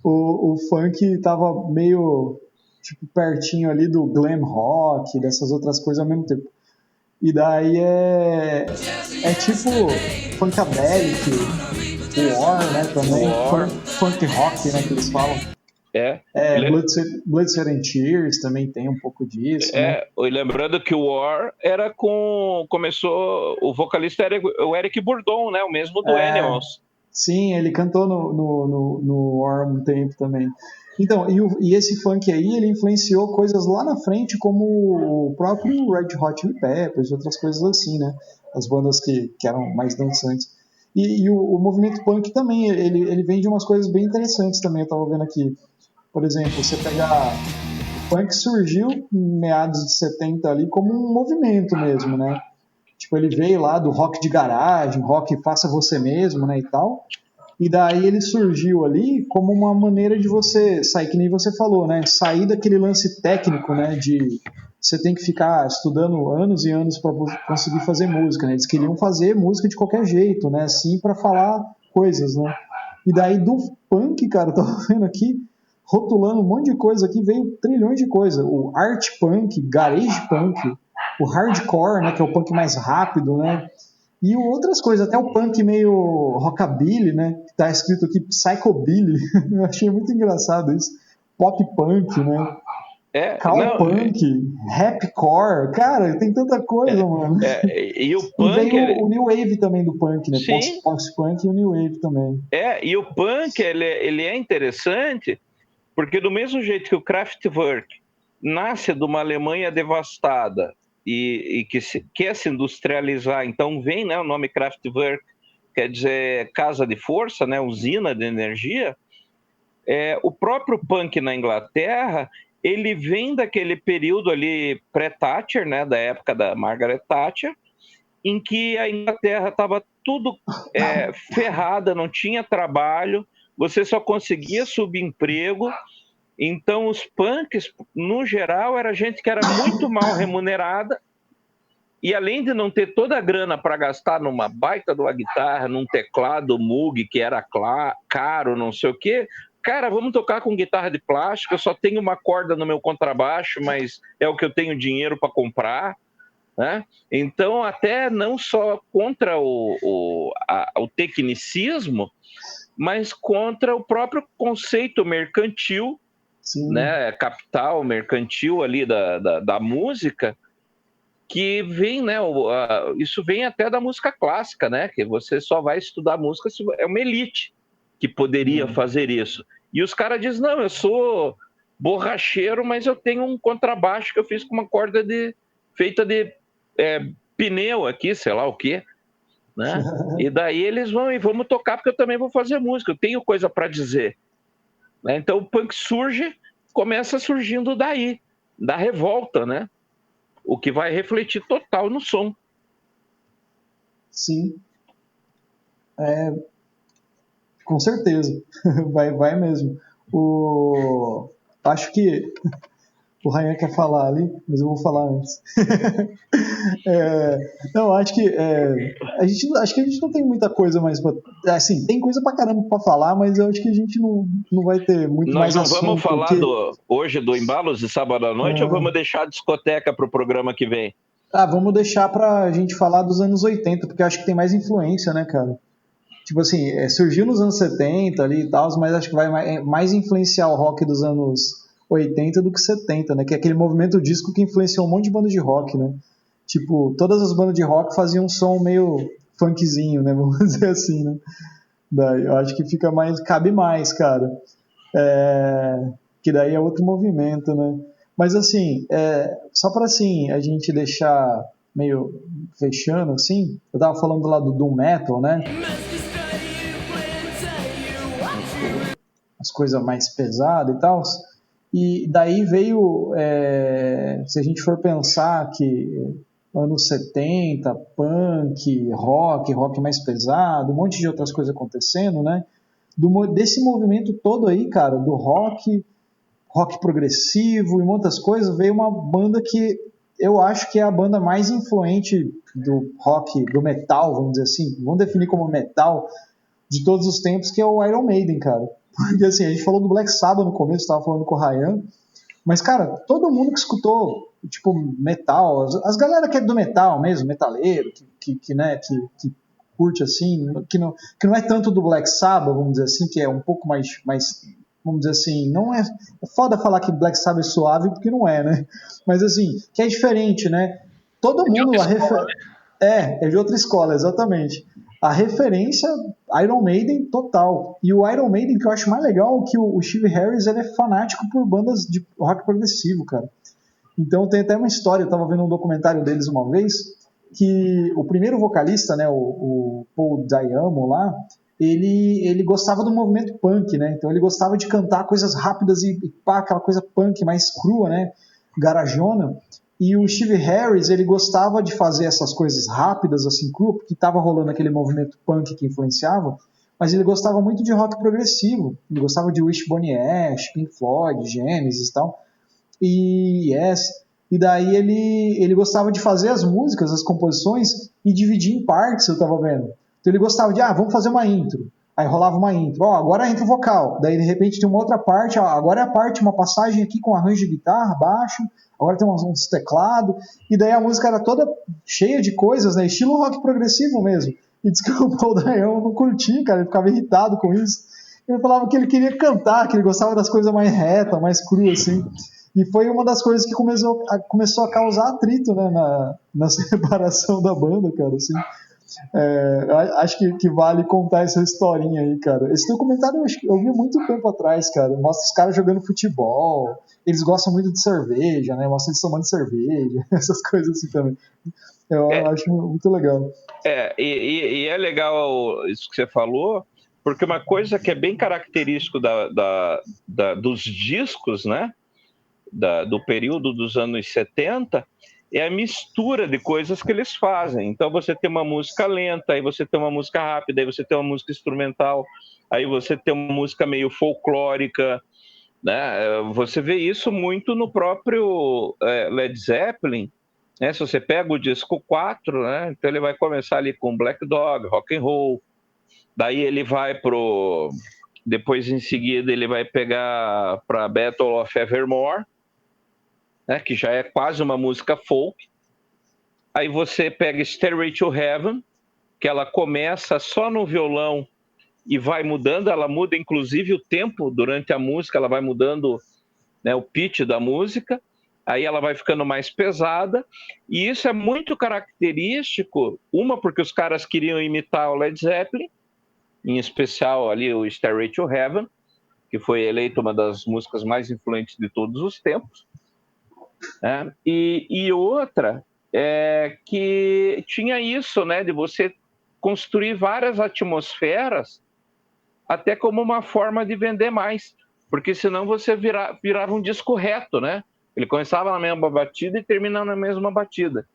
o funk tava meio tipo pertinho ali do glam rock, dessas outras coisas ao mesmo tempo. E daí é tipo funkadelic, o War, né, também, funk rock, né, que eles falam. Blood, Sweat and Tears também tem um pouco disso, né? E lembrando que o War começou, o vocalista era o Eric Burdon, né? O mesmo do Animals. Sim, ele cantou no War um tempo também. Então, e esse funk aí, ele influenciou coisas lá na frente, como o próprio Red Hot Chili Peppers, outras coisas assim, né? As bandas que eram mais dançantes. E o movimento punk também, ele vem de umas coisas bem interessantes também, eu tava vendo aqui. Por exemplo, você pegar... O punk surgiu em meados de 70 ali como um movimento mesmo, né? Tipo, ele veio lá do rock de garagem, rock faça você mesmo, né, e tal. E daí ele surgiu ali como uma maneira de você sair, que nem você falou, né? Sair daquele lance técnico, né? De você tem que ficar estudando anos e anos para conseguir fazer música, né? Eles queriam fazer música de qualquer jeito, né? Assim, para falar coisas, né? E daí do punk, cara, eu tava vendo aqui, rotulando um monte de coisa aqui, veio trilhões de coisas. O art punk, garage punk, o hardcore, né, que é o punk mais rápido, né, e outras coisas, até o punk meio rockabilly, né, que tá escrito aqui psychobilly, eu achei muito engraçado isso, pop punk, né, cowpunk, rapcore, cara, tem tanta coisa, mano. E o E punk... veio o New Wave também do punk, né, Sim. post-punk e o New Wave também. E o punk, ele é interessante, porque do mesmo jeito que o Kraftwerk nasce de uma Alemanha devastada e que quer se industrializar, então vem, né, o nome Kraftwerk, quer dizer casa de força, né, usina de energia. O próprio punk na Inglaterra, ele vem daquele período ali pré-Thatcher, né, da época da Margaret Thatcher, em que a Inglaterra estava tudo ferrada, não tinha trabalho, você só conseguia subemprego. Então os punks, no geral, era gente que era muito mal remunerada, e além de não ter toda a grana para gastar numa baita de uma guitarra, num teclado Moog, que era caro, não sei o quê, cara, vamos tocar com guitarra de plástico, eu só tenho uma corda no meu contrabaixo, mas é o que eu tenho dinheiro para comprar, né? Então, até não só contra o tecnicismo, mas contra o próprio conceito mercantil, né, capital mercantil ali da música, que vem, né, isso vem até da música clássica, né, que você só vai estudar música se é uma elite que poderia fazer isso. E os caras dizem, não, eu sou borracheiro, mas eu tenho um contrabaixo que eu fiz com uma corda feita de pneu aqui, sei lá o quê, né? E daí eles vamos tocar porque eu também vou fazer música, eu tenho coisa para dizer. Então o punk começa surgindo daí, da revolta, né? O que vai refletir total no som. Sim. Com certeza. Vai mesmo. Acho que o Ryan quer falar ali, mas eu vou falar antes. Não, acho que a gente não tem muita coisa mais pra, assim, tem coisa pra caramba pra falar, mas eu acho que a gente não vai ter muito mais assunto. Nós não vamos falar hoje do Embalos de sábado à noite ou vamos deixar a discoteca pro programa que vem? Vamos deixar pra gente falar dos anos 80, porque eu acho que tem mais influência, né, cara? Tipo assim, surgiu nos anos 70 ali e tal, mas acho que vai mais influenciar o rock dos anos 80 do que 70, né? Que é aquele movimento disco que influenciou um monte de bandas de rock, né? Tipo, todas as bandas de rock faziam um som meio funkzinho, né? Vamos dizer assim, né? Daí, eu acho que cabe mais, cara. Que daí é outro movimento, né? Mas assim, só para assim, a gente deixar meio fechando, assim, eu tava falando lá do Doom Metal, né? As coisas mais pesadas e tal. E daí veio, se a gente for pensar que anos 70, punk, rock mais pesado, um monte de outras coisas acontecendo, né? Desse movimento todo aí, cara, do rock progressivo e muitas coisas, veio uma banda que eu acho que é a banda mais influente do rock, do metal, vamos dizer assim, vamos definir como metal de todos os tempos, que é o Iron Maiden, cara. Porque assim, a gente falou do Black Sabbath no começo, estava falando com o Ryan, mas cara, todo mundo que escutou tipo metal, as galera que é do metal mesmo, metaleiro, que curte assim, que não é tanto do Black Sabbath, vamos dizer assim, que é um pouco mais vamos dizer assim, não é foda falar que Black Sabbath é suave, porque não é, né? Mas assim, que é diferente, né? Todo mundo é de outra escola, exatamente. A referência Iron Maiden total. E o Iron Maiden que eu acho mais legal é que o Steve Harris ele é fanático por bandas de rock progressivo, cara. Então tem até uma história, eu tava vendo um documentário deles uma vez, que o primeiro vocalista, né, o Paul Di'Anno lá, ele gostava do movimento punk, né? Então ele gostava de cantar coisas rápidas e pá, aquela coisa punk mais crua, né? Garajona. E o Steve Harris, ele gostava de fazer essas coisas rápidas, assim, crua, porque estava rolando aquele movimento punk que influenciava, mas ele gostava muito de rock progressivo. Ele gostava de Wishbone Ash, Pink Floyd, Genesis e tal. E E daí ele gostava de fazer as músicas, as composições, e dividir em partes, eu estava vendo. Então ele gostava de, vamos fazer uma intro. Aí rolava uma intro, ó, agora entra o vocal. Daí de repente tem uma outra parte, ó, agora é a parte, uma passagem aqui com arranjo de guitarra, baixo, agora tem uns teclados, e daí a música era toda cheia de coisas, né? Estilo rock progressivo mesmo. E diz que o Paul Dion não curtia, cara, ele ficava irritado com isso. Ele falava que ele queria cantar, que ele gostava das coisas mais retas, mais cruas, assim. E foi uma das coisas que começou a causar atrito, né, na separação da banda, cara, assim. Acho que vale contar essa historinha aí, cara. Esse documentário eu vi muito tempo atrás, cara. Mostra os caras jogando futebol, eles gostam muito de cerveja, né? Mostra eles tomando cerveja, essas coisas assim também. Eu acho muito legal. E é legal isso que você falou, porque uma coisa que é bem característico dos discos, né? Do período dos anos 70, é a mistura de coisas que eles fazem. Então você tem uma música lenta, aí você tem uma música rápida, aí você tem uma música instrumental, aí você tem uma música meio folclórica, né? Você vê isso muito no próprio Led Zeppelin, né? Se você pega o disco 4, né? Então ele vai começar ali com Black Dog, Rock and Roll, daí ele vai depois em seguida ele vai pegar para Battle of Evermore, né, que já é quase uma música folk. Aí você pega Stairway to Heaven, que ela começa só no violão e vai mudando, ela muda inclusive o tempo durante a música, ela vai mudando, né, o pitch da música, aí ela vai ficando mais pesada, e isso é muito característico, porque os caras queriam imitar o Led Zeppelin, em especial ali o Stairway to Heaven, que foi eleito uma das músicas mais influentes de todos os tempos, né? E outra é que tinha isso, né, de você construir várias atmosferas até como uma forma de vender mais, porque senão você virava um disco reto, né? Ele começava na mesma batida e terminava na mesma batida.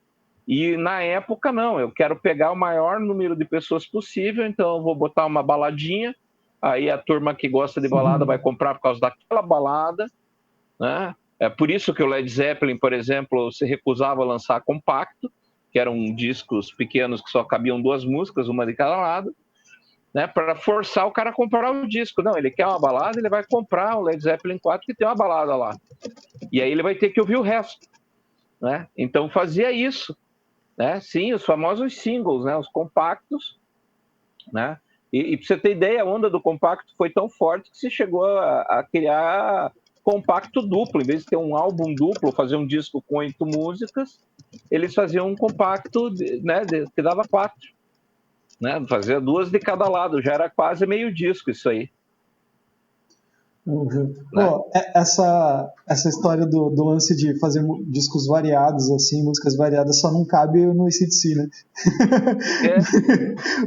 E na época não, eu quero pegar o maior número de pessoas possível, então eu vou botar uma baladinha, aí a turma que gosta de balada vai comprar por causa daquela balada, né? É por isso que o Led Zeppelin, por exemplo, se recusava a lançar compacto, que eram discos pequenos que só cabiam 2 músicas, uma de cada lado, né, para forçar o cara a comprar o disco. Não, ele quer uma balada, ele vai comprar o Led Zeppelin 4 que tem uma balada lá. E aí ele vai ter que ouvir o resto, né? Então fazia isso, né? Sim, os famosos singles, né, os compactos, né? E para você ter ideia, a onda do compacto foi tão forte que se chegou a criar compacto duplo. Em vez de ter um álbum duplo, fazer um disco com 8 músicas, eles faziam um compacto, né, que dava 4, né? Fazia 2 de cada lado, já era quase meio disco isso aí. Uhum. Pô, essa história do lance de fazer discos variados, assim, músicas variadas, só não cabe no AC/DC, né?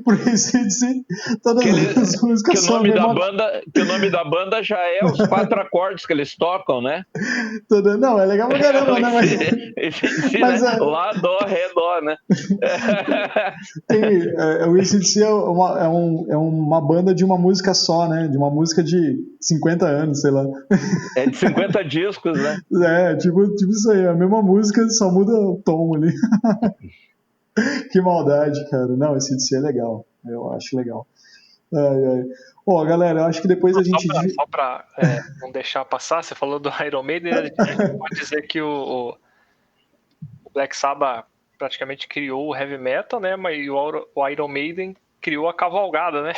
Porque AC/DC, todas as músicas são a mesma... Que o nome da banda já é os 4 acordes que eles tocam, né? Não, é legal pra caramba, né? Mas Lá, dó, ré, dó, né? O AC/DC é uma banda de uma música só, né? De uma música de 50 anos, sei lá. É de 50 discos, né? Tipo isso aí, a mesma música, só muda o tom ali. Que maldade, cara. Não, esse DC é legal. Eu acho legal. Ó, galera, eu acho que depois a gente... Só pra não deixar passar, você falou do Iron Maiden, a gente pode dizer que o Black Sabbath praticamente criou o heavy metal, né? Mas o Iron Maiden criou a cavalgada, né?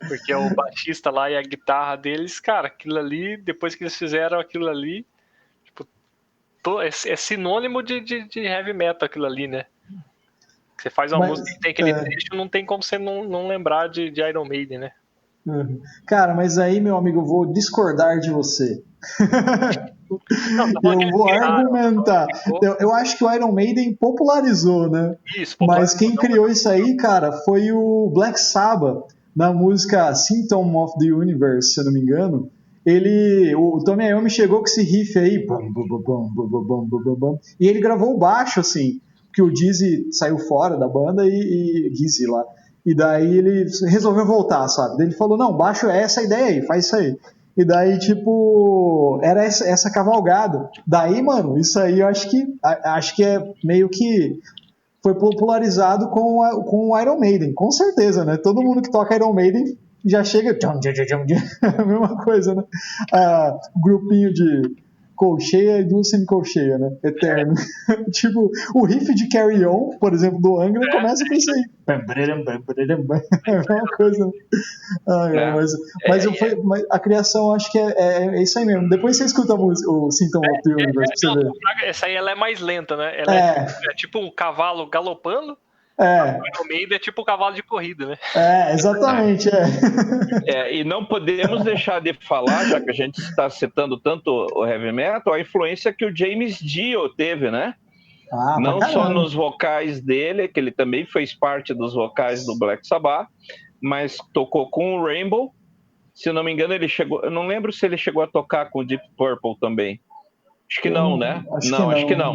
Porque o baixista lá e a guitarra deles, cara, aquilo ali, depois que eles fizeram aquilo ali, tipo, é sinônimo de heavy metal aquilo ali, né? Você faz uma música que tem aquele trecho, não tem como você não lembrar de Iron Maiden, né? Uhum. Cara, mas aí, meu amigo, eu vou discordar de você. Eu vou argumentar. Eu acho que o Iron Maiden popularizou, né? Isso, mas quem criou isso aí, cara, foi o Black Sabbath. Na música Symptom of the Universe, se eu não me engano, o Tony Iommi chegou com esse riff aí, e ele gravou o baixo, assim, porque o Dizzy saiu fora da banda e Gizzy lá. E daí ele resolveu voltar, sabe? Daí ele falou, não, baixo é essa ideia aí, faz isso aí. E daí, tipo, era essa cavalgada. Daí, mano, isso aí eu acho que é meio que foi popularizado com o Iron Maiden, com certeza, né? Todo mundo que toca Iron Maiden já chega... a mesma coisa, né? Grupinho de colcheia e duas semicolcheia, né? Eterno. Tipo, o riff de Carry On, por exemplo, do Angra, começa com isso aí. É a mesma coisa, né? Mas a criação, acho que é isso aí mesmo. Depois você escuta a música, o Symptom of the Universe, pra você ver. Essa aí ela é mais lenta, né? Ela é tipo um cavalo galopando. O Maiden é tipo um cavalo de corrida, né? Exatamente, E não podemos deixar de falar, já que a gente está citando tanto o heavy metal, a influência que o James Dio teve, né? Não só nos vocais dele, que ele também fez parte dos vocais do Black Sabbath, mas tocou com o Rainbow. Se não me engano, ele chegou... Eu não lembro se ele chegou a tocar com o Deep Purple também. Acho que não, né? Acho que não.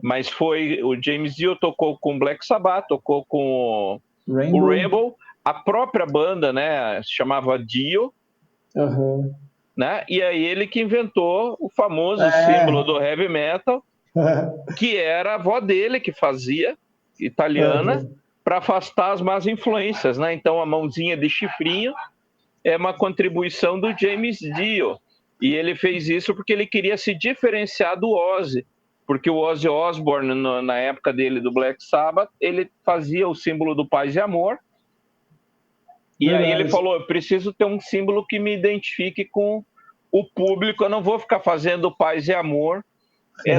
Mas foi... O James Dio tocou com o Black Sabbath, tocou com o Rainbow. A própria banda, né? Se chamava Dio. Né? E aí ele que inventou o famoso símbolo do heavy metal, que era a avó dele que fazia, italiana, para afastar as más influências, né? Então a mãozinha de chifrinho é uma contribuição do James Dio. E ele fez isso porque ele queria se diferenciar do Ozzy, porque o Ozzy Osbourne, na época dele do Black Sabbath, ele fazia o símbolo do paz e amor. E aí ele falou, eu preciso ter um símbolo que me identifique com o público, eu não vou ficar fazendo paz e amor,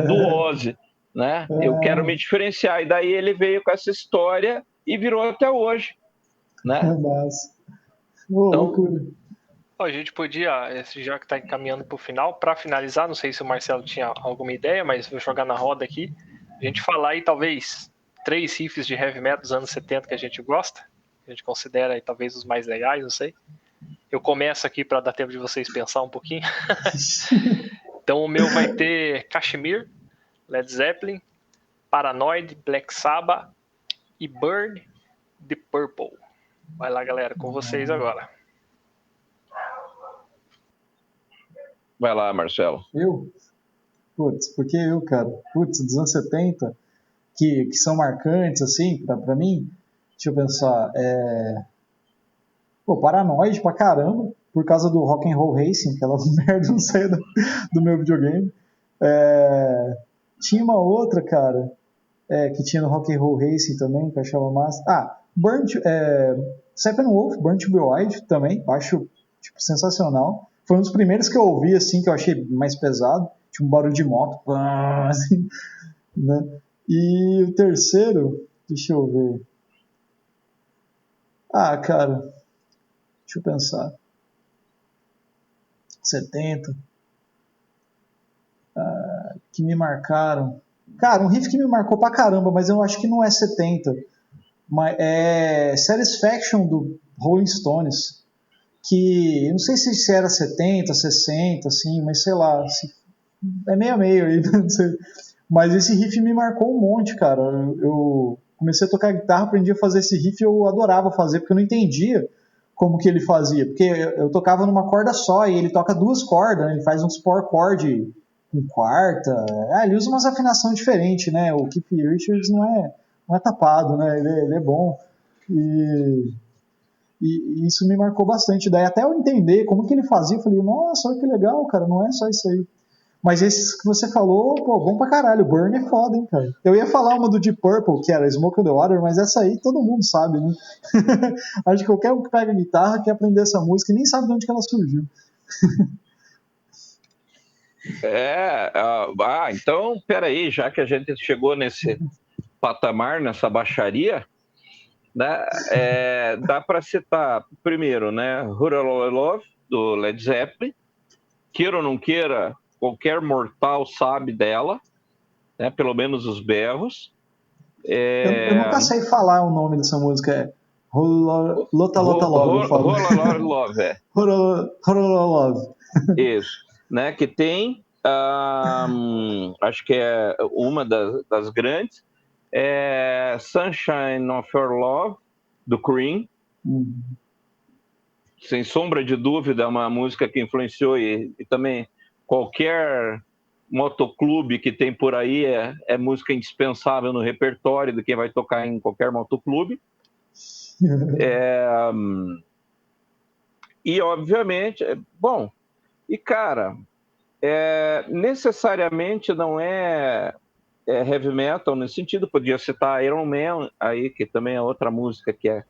do Ozzy, né? Eu quero me diferenciar. E daí ele veio com essa história e virou até hoje, né? Loucura. A gente podia, já que está encaminhando para o final, para finalizar, não sei se o Marcelo tinha alguma ideia, mas vou jogar na roda aqui, a gente falar aí talvez 3 riffs de heavy metal dos anos 70 que a gente gosta, a gente considera aí talvez os mais legais, não sei. Eu começo aqui para dar tempo de vocês pensar um pouquinho. Então o meu vai ter Kashmir, Led Zeppelin, Paranoid, Black Sabbath e Burn, The Purple. Vai lá, galera, com vocês agora. Vai lá, Marcelo. Eu? Putz, porque eu, cara? Putz, dos anos 70, que são marcantes, assim, pra mim, deixa eu pensar, Paranoid pra caramba, por causa do Rock and Roll Racing, aquela merda não saía do meu videogame. Tinha uma outra, cara, que tinha no Rock and Roll Racing também, que eu achava massa. Steppenwolf, Burn to Be Wild também, acho sensacional. Foi um dos primeiros que eu ouvi, assim, que eu achei mais pesado. Tinha um barulho de moto, assim, né? E o terceiro, deixa eu ver. Cara, deixa eu pensar. 70. Que me marcaram. Cara, um riff que me marcou pra caramba, mas eu acho que não é 70. Mas é Satisfaction do Rolling Stones. Que eu não sei se era 70, 60, assim, mas sei lá. É meio a meio aí, não sei. Mas esse riff me marcou um monte, cara. Eu comecei a tocar guitarra, aprendi a fazer esse riff e eu adorava fazer, porque eu não entendia como que ele fazia. Porque eu tocava numa corda só e ele toca 2 cordas, né? Ele faz um support chord com quarta. Ele usa umas afinações diferentes, né? O Keith Richards não é tapado, né? Ele é bom. E isso me marcou bastante. Daí até eu entender como que ele fazia, eu falei, nossa, olha que legal, cara, não é só isso aí. Mas esses que você falou, bom pra caralho. Burn é foda, hein, cara. Eu ia falar uma do Deep Purple, que era Smoke on the Water, mas essa aí todo mundo sabe, né? Acho que qualquer um que pega a guitarra quer aprender essa música e nem sabe de onde que ela surgiu. Então, peraí, já que a gente chegou nesse patamar, nessa baixaria, né, dá para citar primeiro, né, Rural Love, do Led Zeppelin. Queira ou não queira, qualquer mortal sabe dela, né, pelo menos os berros. Eu nunca sei falar o nome dessa música. Lota Love. Rural Love, Rural Love. Isso, né, que tem, acho que é uma das grandes, Sunshine of Your Love, do Cream. Sem sombra de dúvida, é uma música que influenciou e também qualquer motoclube que tem por aí é música indispensável no repertório de quem vai tocar em qualquer motoclube. E obviamente, bom, e cara, necessariamente não é heavy metal nesse sentido, podia citar Iron Man aí, que também é outra música que é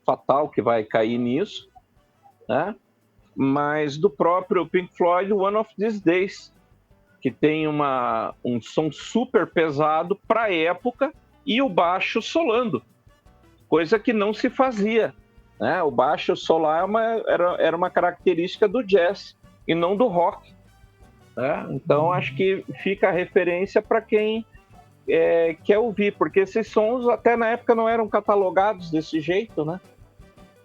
fatal, que vai cair nisso, né? Mas do próprio Pink Floyd, One of These Days, que tem um som super pesado para a época e o baixo solando, coisa que não se fazia, né? O baixo solar era uma característica do jazz e não do rock, né? Então acho que fica a referência para quem quer ouvir, porque esses sons até na época não eram catalogados desse jeito, né?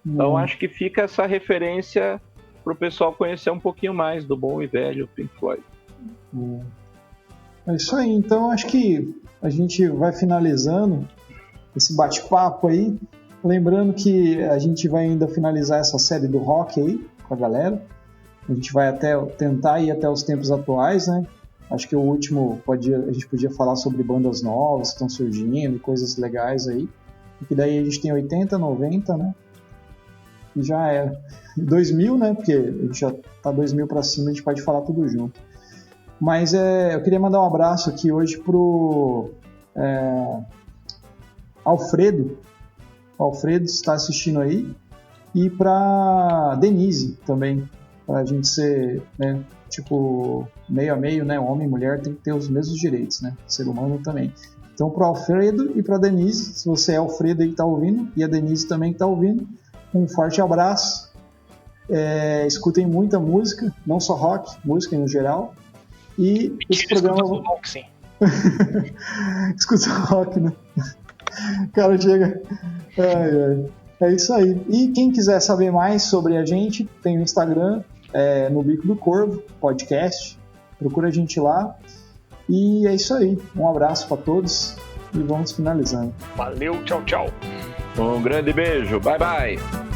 Então acho que fica essa referência para o pessoal conhecer um pouquinho mais do bom e velho Pink Floyd. É isso aí, então acho que a gente vai finalizando esse bate-papo aí, lembrando que a gente vai ainda finalizar essa série do rock aí com a galera, a gente vai tentar ir até os tempos atuais, né? Acho que o último a gente podia falar sobre bandas novas que estão surgindo e coisas legais aí, porque daí a gente tem 80, 90, né? E já era. 2000, né? Porque a gente já tá 2000 para cima, a gente pode falar tudo junto. Mas eu queria mandar um abraço aqui hoje pro Alfredo. O Alfredo está assistindo aí. E pra Denise também. Pra gente ser, né, tipo, meio a meio, né? Homem e mulher tem que ter os mesmos direitos, né? Ser humano também. Então pro Alfredo e pra Denise, se você é Alfredo aí que tá ouvindo, e a Denise também que tá ouvindo, um forte abraço. Escutem muita música, não só rock, música no geral. E esse programa. Escuta rock, sim. Escuta rock, né? Cara, chega. É isso aí. E quem quiser saber mais sobre a gente, tem o Instagram, no Bico do Corvo, podcast. Procura a gente lá. E é isso aí. Um abraço para todos e vamos finalizando. Valeu, tchau, tchau. Um grande beijo. Bye, bye.